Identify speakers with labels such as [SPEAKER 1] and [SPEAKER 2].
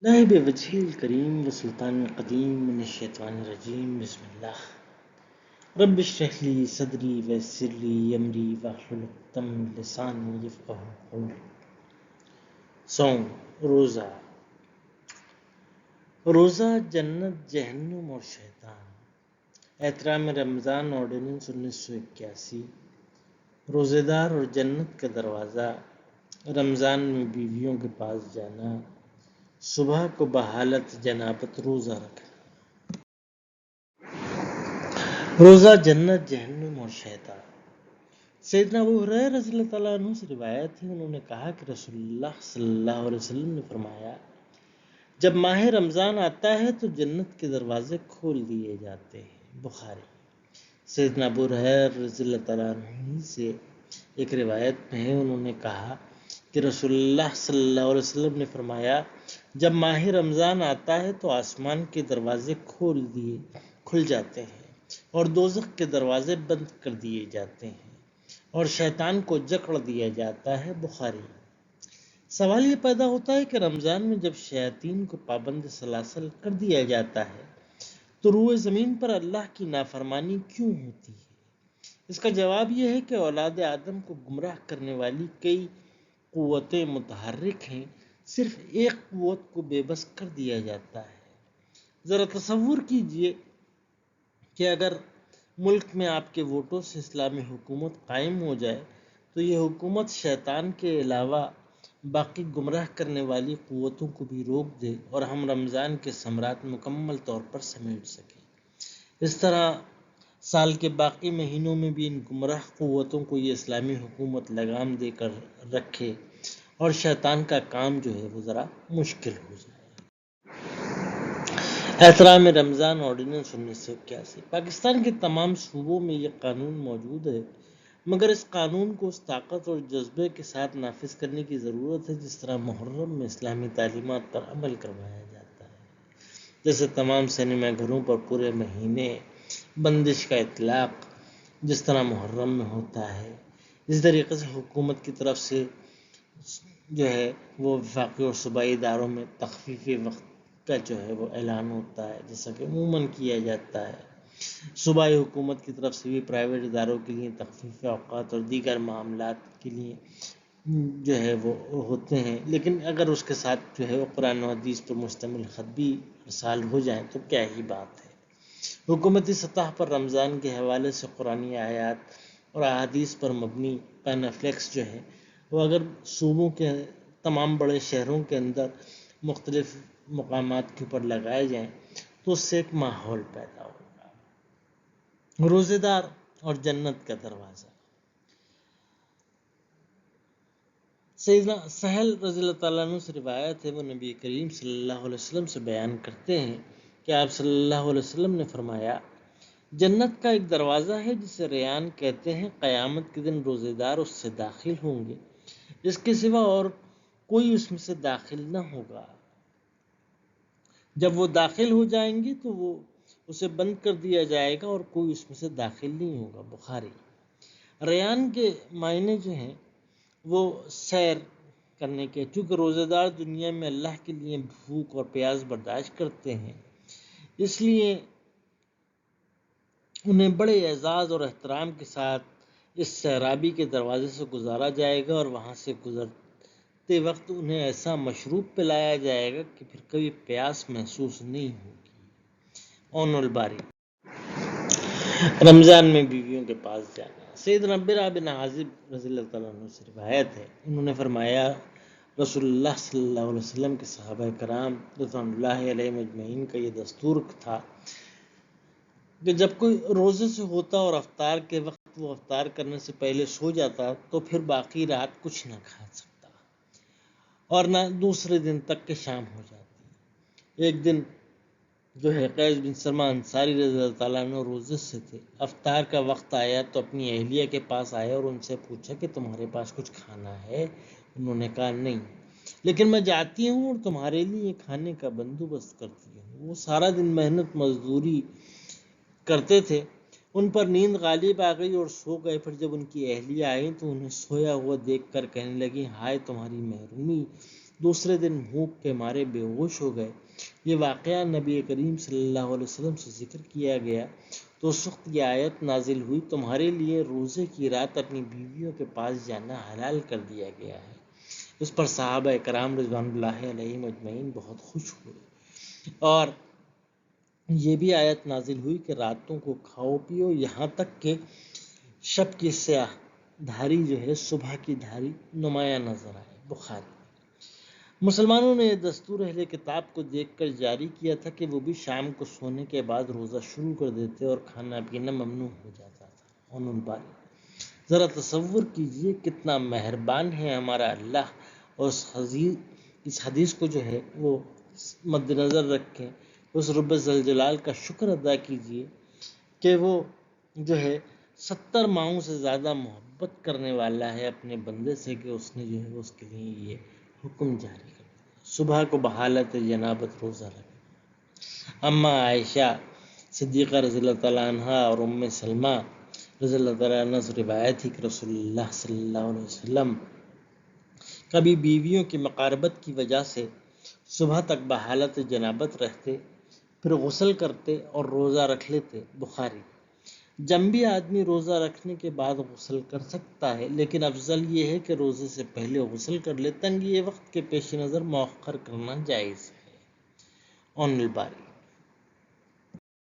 [SPEAKER 1] نائب وجہ الکریم و سلطان القدیم من الشیطان الرجیم بسم اللہ رب اشرح لی صدری ویسر لی امری واحلل عقدۃ من لسانی یفقہوا قولی۔ صوم، روزہ جنت، جہنم اور شیطان۔ احترام رمضان آرڈیننس 1981۔ روزے دار اور جنت کا دروازہ، رمضان میں بیویوں کے پاس جانا، صبح کو بحالت جنابت روزہ رکھنا۔ روزہ جنت، جہنم اور شیطان۔ سیدنا ابو ہریرہ رضی اللہ تعالیٰ عنہ سے روایت ہے، انہوں نے کہا کہ رسول اللہ صلی اللہ علیہ وسلم نے فرمایا، جب ماہ رمضان آتا ہے تو جنت کے دروازے کھول دیے جاتے ہیں۔ بخاری۔ سیدنا ابو ہریرہ رضی اللہ تعالیٰ عنہ سے ایک روایت میں ہے، انہوں نے کہا کہ رسول اللہ صلی اللہ علیہ وسلم نے فرمایا، جب ماہ رمضان آتا ہے تو آسمان کے دروازے کھل جاتے ہیں اور دوزخ کے دروازے بند کر دیے جاتے ہیں اور شیطان کو جکڑ دیا جاتا ہے۔ بخاری۔ سوال یہ پیدا ہوتا ہے کہ رمضان میں جب شیاطین کو پابند سلاسل کر دیا جاتا ہے تو روئے زمین پر اللہ کی نافرمانی کیوں ہوتی ہے؟ اس کا جواب یہ ہے کہ اولاد آدم کو گمراہ کرنے والی کئی قوتیں متحرک ہیں، صرف ایک قوت کو بے بس کر دیا جاتا ہے۔ ذرا تصور کیجئے کہ اگر ملک میں آپ کے ووٹوں سے اسلامی حکومت قائم ہو جائے تو یہ حکومت شیطان کے علاوہ باقی گمراہ کرنے والی قوتوں کو بھی روک دے اور ہم رمضان کے ثمرات مکمل طور پر سمیٹ سکیں۔ اس طرح سال کے باقی مہینوں میں بھی ان گمراہ قوتوں کو یہ اسلامی حکومت لگام دے کر رکھے اور شیطان کا کام جو ہے وہ ذرا مشکل ہو جائے۔ احترام رمضان آرڈیننس 1981۔ پاکستان کے تمام صوبوں میں یہ قانون موجود ہے، مگر اس قانون کو اس طاقت اور جذبے کے ساتھ نافذ کرنے کی ضرورت ہے جس طرح محرم میں اسلامی تعلیمات پر عمل کروایا جاتا ہے۔ جیسے تمام سینما گھروں پر پورے مہینے بندش کا اطلاق جس طرح محرم میں ہوتا ہے، اس طریقے سے حکومت کی طرف سے جو ہے وہ وفاقی اور صوبائی اداروں میں تخفیف وقت کا جو ہے وہ اعلان ہوتا ہے، جیسا کہ عموماً کیا جاتا ہے۔ صوبائی حکومت کی طرف سے بھی پرائیویٹ اداروں کے لیے تخفیف اوقات اور دیگر معاملات کے لیے جو ہے وہ ہوتے ہیں، لیکن اگر اس کے ساتھ جو ہے وہ قرآن و حدیث پر مشتمل خط بھی ارسال ہو جائیں تو کیا ہی بات ہے۔ حکومتی سطح پر رمضان کے حوالے سے قرآنی آیات اور احادیث پر مبنی پینافلیکس جو ہے وہ اگر صوبوں کے تمام بڑے شہروں کے اندر مختلف مقامات کے اوپر لگائے جائیں تو اس سے ایک ماحول پیدا ہوگا۔ روزے دار اور جنت کا دروازہ۔ سیدنا سہل رضی اللہ تعالیٰ عنہ سے روایت ہے، وہ نبی کریم صلی اللہ علیہ وسلم سے بیان کرتے ہیں کہ آپ صلی اللہ علیہ وسلم نے فرمایا، جنت کا ایک دروازہ ہے جسے ریان کہتے ہیں، قیامت کے دن روزے دار اس سے داخل ہوں گے، اس کے سوا اور کوئی اس میں سے داخل نہ ہوگا۔ جب وہ داخل ہو جائیں گے تو وہ اسے بند کر دیا جائے گا اور کوئی اس میں سے داخل نہیں ہوگا۔ بخاری۔ ریان کے معنی جو ہیں وہ سیر کرنے کے، چونکہ روزہ دار دنیا میں اللہ کے لیے بھوک اور پیاس برداشت کرتے ہیں، اس لیے انہیں بڑے اعزاز اور احترام کے ساتھ اس سیرابی کے دروازے سے گزارا جائے گا اور وہاں سے گزرتے وقت انہیں ایسا مشروب پلایا جائے گا کہ پھر کبھی پیاس محسوس نہیں ہوگی۔ اون الباری۔ رمضان میں بیویوں کے پاس جانا۔ سیدنا برا بن عازب رضی اللہ تعالیٰ عنہ سے روایت ہے، انہوں نے فرمایا، رسول اللہ صلی اللہ علیہ وسلم کے صحابہ کرام رضوان اللہ علیہم اجمعین کا یہ دستور تھا کہ جب کوئی روزے سے ہوتا اور افطار کے وقت وہ افطار کرنے سے پہلے سو جاتا تو پھر باقی رات کچھ نہ کھا سکتا اور نہ دوسرے دن تک کہ شام ہو جاتی۔ ایک دن جو ہے قیس بن سلمہ انصاری رضی اللہ تعالیٰ عنہ روزے سے تھے، افطار کا وقت آیا تو اپنی اہلیہ کے پاس آئے اور ان سے پوچھا کہ تمہارے پاس کچھ کھانا ہے؟ انہوں نے کہا نہیں، لیکن میں جاتی ہوں اور تمہارے لیے کھانے کا بندوبست کرتی ہوں۔ وہ سارا دن محنت مزدوری کرتے تھے، ان پر نیند غالب آ گئی اور سو گئے۔ پھر جب ان کی اہلیہ آئیں تو انہیں سویا ہوا دیکھ کر کہنے لگی، ہائے تمہاری محرومی، دوسرے دن بھوک کے مارے بے ہوش ہو گئے۔ یہ واقعہ نبی کریم صلی اللہ علیہ وسلم سے ذکر کیا گیا تو اس وقت یہ آیت نازل ہوئی، تمہارے لیے روزے کی رات اپنی بیویوں کے پاس جانا حلال کر دیا گیا ہے۔ اس پر صحابہ کرام رضوان اللہ علیہم اجمعین بہت خوش ہوئے، اور یہ بھی آیت نازل ہوئی کہ راتوں کو کھاؤ پیو یہاں تک کہ شب کی سیاہ دھاری جو ہے صبح کی دھاری نمایاں نظر آئے۔ بخاری۔ مسلمانوں نے یہ دستور اہل کتاب کو دیکھ کر جاری کیا تھا کہ وہ بھی شام کو سونے کے بعد روزہ شروع کر دیتے اور کھانا پینا ممنوع ہو جاتا تھا۔ عنوان باری۔ ذرا تصور کیجئے کتنا مہربان ہے ہمارا اللہ، اور اس حدیث کو جو ہے وہ مد نظر رکھیں، اس رب ذوالجلال کا شکر ادا کیجئے کہ وہ جو ہے 70 ماہوں سے زیادہ محبت کرنے والا ہے اپنے بندے سے، کہ اس نے جو ہے اس کے لیے یہ حکم جاری کر دیا صبح کو بحالت جنابت روزہ رکھنا۔ اما عائشہ صدیقہ رضی اللہ تعالیٰ عنہ اور ام سلمہ رضی اللہ تعالیٰ عنہ سے روایت ہے کہ رسول اللہ صلی اللہ علیہ وسلم کبھی بیویوں کی مقاربت کی وجہ سے صبح تک بحالت جنابت رہتے، پھر غسل کرتے اور روزہ رکھ لیتے۔ بخاری۔ جب بھی آدمی روزہ رکھنے کے بعد غسل کر سکتا ہے، لیکن افضل یہ ہے کہ روزے سے پہلے غسل کر لے، تنگی وقت کے پیش نظر مؤخر کرنا جائز ہے۔ عنوان الباری۔